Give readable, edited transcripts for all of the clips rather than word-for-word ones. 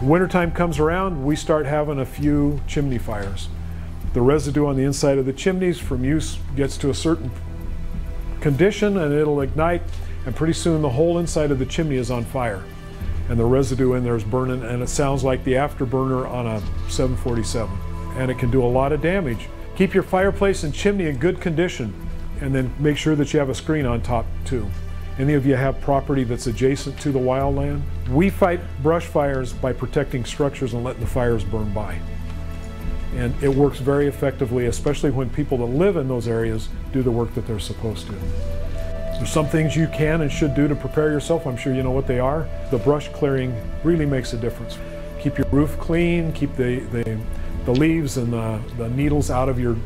Wintertime comes around, we start having a few chimney fires. The residue on the inside of the chimneys from use gets to a certain condition and it'll ignite, and pretty soon the whole inside of the chimney is on fire. And the residue in there is burning, and it sounds like the afterburner on a 747. And it can do a lot of damage. Keep your fireplace and chimney in good condition, and then make sure that you have a screen on top too. Any of you have property that's adjacent to the wildland? We fight brush fires by protecting structures and letting the fires burn by. And it works very effectively, especially when people that live in those areas do the work that they're supposed to. There's some things you can and should do to prepare yourself. I'm sure you know what they are. The brush clearing really makes a difference. Keep your roof clean, keep the leaves and the needles out of your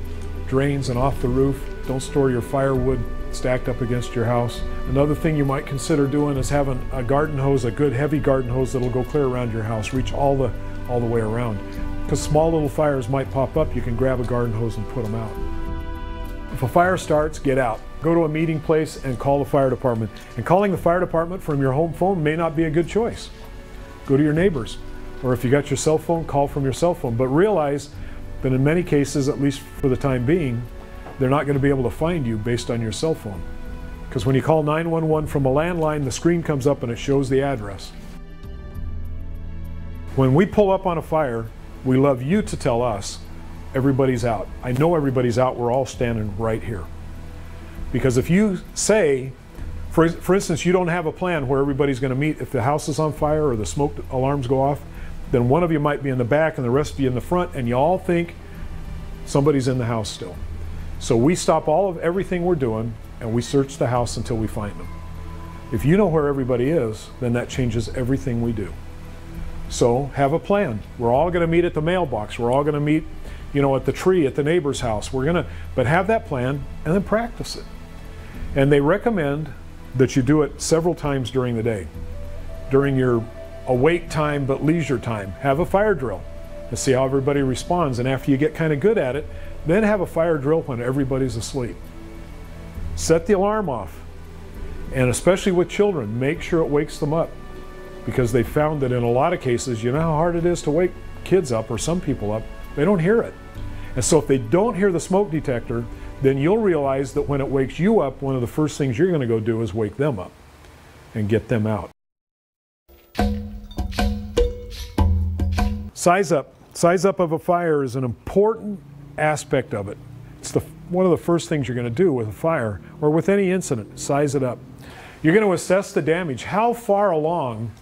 drains and off the roof. Don't store your firewood stacked up against your house. Another thing you might consider doing is having a garden hose, a good heavy garden hose that'll go clear around your house, reach all the way around. Because small little fires might pop up, you can grab a garden hose and put them out. If a fire starts, get out. Go to a meeting place and call the fire department. And calling the fire department from your home phone may not be a good choice. Go to your neighbors. Or if you got your cell phone, call from your cell phone. But realize that in many cases, at least for the time being, they're not going to be able to find you based on your cell phone. Because when you call 911 from a landline, the screen comes up and it shows the address. When we pull up on a fire, we love you to tell us everybody's out. I know everybody's out, we're all standing right here. Because if you say, for instance, you don't have a plan where everybody's going to meet if the house is on fire or the smoke alarms go off, then one of you might be in the back and the rest of you in the front, and you all think somebody's in the house still. So we stop all of everything we're doing and we search the house until we find them. If you know where everybody is, then that changes everything we do. So have a plan. We're all going to meet at the mailbox. We're all going to meet, at the tree at the neighbor's house. But have that plan and then practice it. And they recommend that you do it several times during the day. During your awake time but leisure time, have a fire drill and see how everybody responds. And after you get kind of good at it, then have a fire drill when everybody's asleep. Set the alarm off. And especially with children, make sure it wakes them up. Because they found that in a lot of cases, you know how hard it is to wake kids up or some people up, they don't hear it. And so if they don't hear the smoke detector, then you'll realize that when it wakes you up, one of the first things you're going to go do is wake them up and get them out. Size up. Size up of a fire is an important aspect of it. It's one of the first things you're going to do with a fire or with any incident. Size it up. You're going to assess the damage. How far along,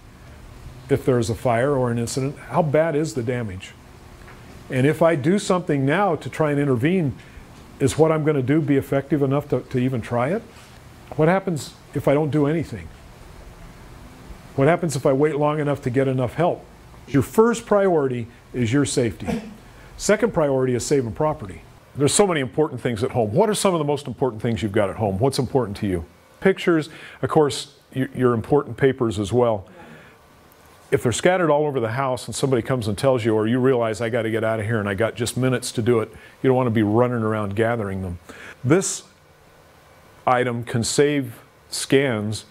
if there's a fire or an incident, how bad is the damage? And if I do something now to try and intervene, is what I'm going to do be effective enough to even try it? What happens if I don't do anything? What happens if I wait long enough to get enough help? Your first priority is your safety. Second priority is saving property. There's so many important things at home. What are some of the most important things you've got at home? What's important to you? Pictures, of course, your important papers as well. If they're scattered all over the house and somebody comes and tells you, or you realize I got to get out of here and I got just minutes to do it, you don't want to be running around gathering them. This item can save scans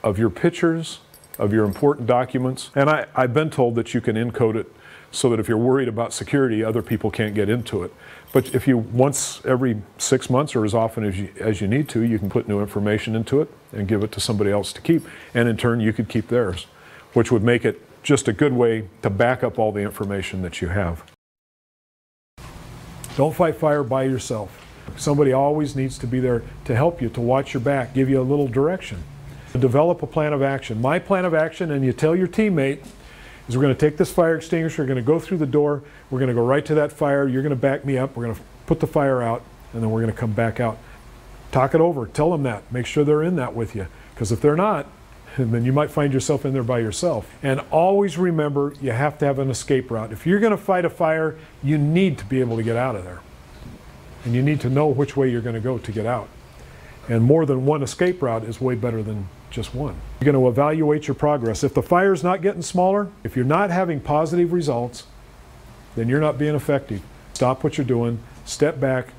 of your pictures, of your important documents, and I've been told that you can encode it so that if you're worried about security, other people can't get into it. But if you, once every 6 months or as often as you need to, you can put new information into it and give it to somebody else to keep, and in turn you could keep theirs, which would make it just a good way to back up all the information that you have. Don't fight fire by yourself. Somebody always needs to be there to help you, to watch your back, give you a little direction. Develop a plan of action. My plan of action, and you tell your teammate, is we're going to take this fire extinguisher, we're going to go through the door, we're going to go right to that fire, you're going to back me up, we're going to put the fire out, and then we're going to come back out. Talk it over, tell them that, make sure they're in that with you, because if they're not, then you might find yourself in there by yourself. And always remember, you have to have an escape route. If you're going to fight a fire, you need to be able to get out of there. And you need to know which way you're going to go to get out. And more than one escape route is way better than just one. You're going to evaluate your progress. If the fire's not getting smaller, if you're not having positive results, then you're not being effective. Stop what you're doing, step back,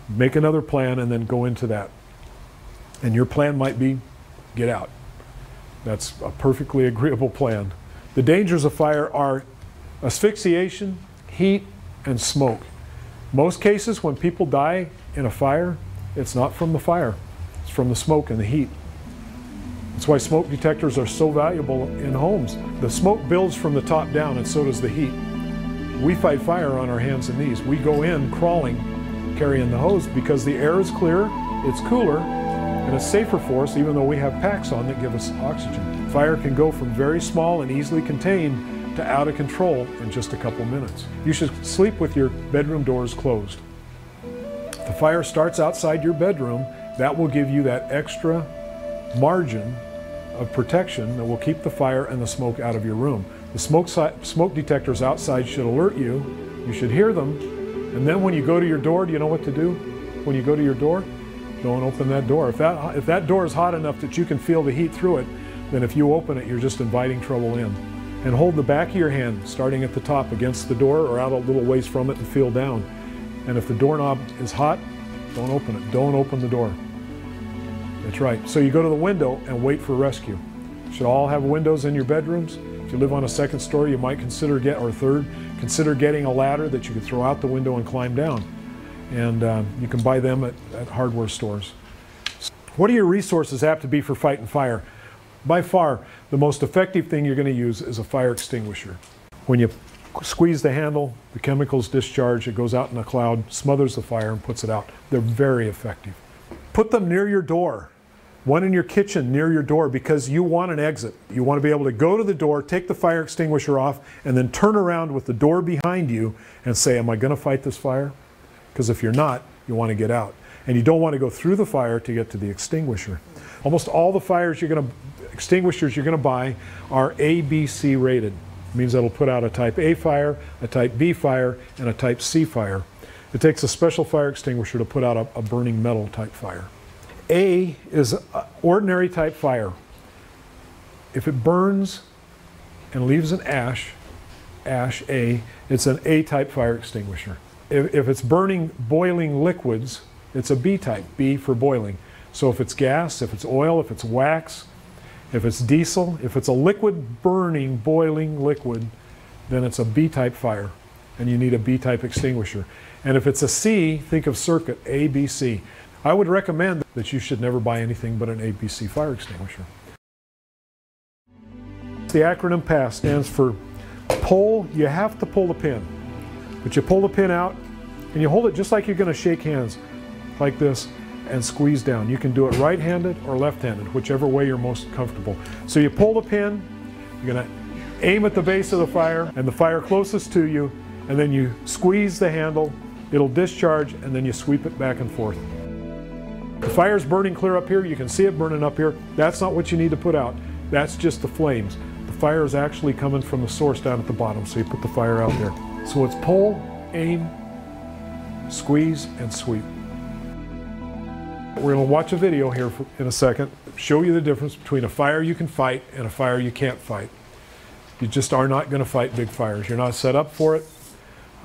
make another plan, and then go into that. And your plan might be get out. That's a perfectly agreeable plan. The dangers of fire are asphyxiation, heat, and smoke. Most cases when people die in a fire, it's not from the fire, it's from the smoke and the heat. That's why smoke detectors are so valuable in homes. The smoke builds from the top down, and so does the heat. We fight fire on our hands and knees. We go in crawling, carrying the hose, because the air is clear, it's cooler, and it's safer for us, even though we have packs on that give us oxygen. Fire can go from very small and easily contained to out of control in just a couple minutes. You should sleep with your bedroom doors closed. If the fire starts outside your bedroom, that will give you that extra margin of protection that will keep the fire and the smoke out of your room. The smoke detectors outside should alert you. You should hear them. And then when you go to your door, do you know what to do? When you go to your door, don't open that door. If that door is hot enough that you can feel the heat through it, then if you open it, you're just inviting trouble in. And hold the back of your hand, starting at the top against the door or out a little ways from it, and feel down. And if the doorknob is hot, don't open it. Don't open the door. That's right. So you go to the window and wait for rescue. You should all have windows in your bedrooms. If you live on a second story, you might consider getting a ladder that you could throw out the window and climb down. And you can buy them at hardware stores. What do your resources have to be for fighting fire? By far, the most effective thing you're going to use is a fire extinguisher. When you squeeze the handle, the chemicals discharge, it goes out in a cloud, smothers the fire and puts it out. They're very effective. Put them near your door. One in your kitchen near your door, because you want an exit. You want to be able to go to the door, take the fire extinguisher off, and then turn around with the door behind you and say, am I going to fight this fire? Because if you're not, you want to get out. And you don't want to go through the fire to get to the extinguisher. Almost all the extinguishers you're going to buy are A, B, C rated. It means that'll put out a type A fire, a type B fire, and a type C fire. It takes a special fire extinguisher to put out a burning metal type fire. A is ordinary type fire. If it burns and leaves an ash A, it's an A type fire extinguisher. If it's burning boiling liquids, it's a B type, B for boiling. So if it's gas, if it's oil, if it's wax, if it's diesel, if it's a liquid burning, boiling liquid, then it's a B type fire, and you need a B type extinguisher. And if it's a C, think of circuit, A, B, C. I would recommend that you should never buy anything but an ABC fire extinguisher. The acronym PASS stands for pull. You have to pull the pin. But you pull the pin out and you hold it just like you're going to shake hands, like this, and squeeze down. You can do it right-handed or left-handed, whichever way you're most comfortable. So you pull the pin, you're going to aim at the base of the fire and the fire closest to you, and then you squeeze the handle, it'll discharge, and then you sweep it back and forth. The fire's burning clear up here, you can see it burning up here. That's not what you need to put out. That's just the flames. The fire is actually coming from the source down at the bottom, so you put the fire out there. So it's pull, aim, squeeze, and sweep. We're going to watch a video here in a second, show you the difference between a fire you can fight and a fire you can't fight. You just are not going to fight big fires. You're not set up for it.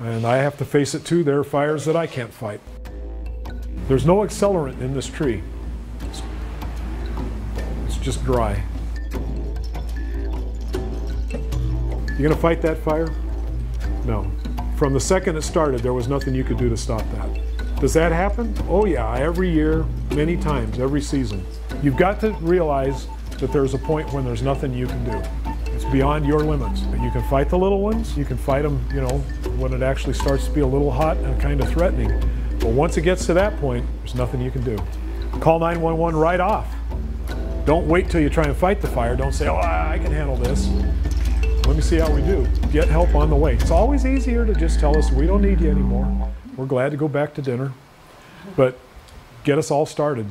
And I have to face it too, there are fires that I can't fight. There's no accelerant in this tree. It's just dry. You gonna fight that fire? No. From the second it started, there was nothing you could do to stop that. Does that happen? Oh yeah, every year, many times, every season. You've got to realize that there's a point when there's nothing you can do. It's beyond your limits. You can fight the little ones, you can fight them, you know, when it actually starts to be a little hot and kind of threatening. But once it gets to that point, there's nothing you can do. Call 911 right off. Don't wait till you try and fight the fire. Don't say, oh, I can handle this. Let me see how we do. Get help on the way. It's always easier to just tell us we don't need you anymore. We're glad to go back to dinner. But get us all started.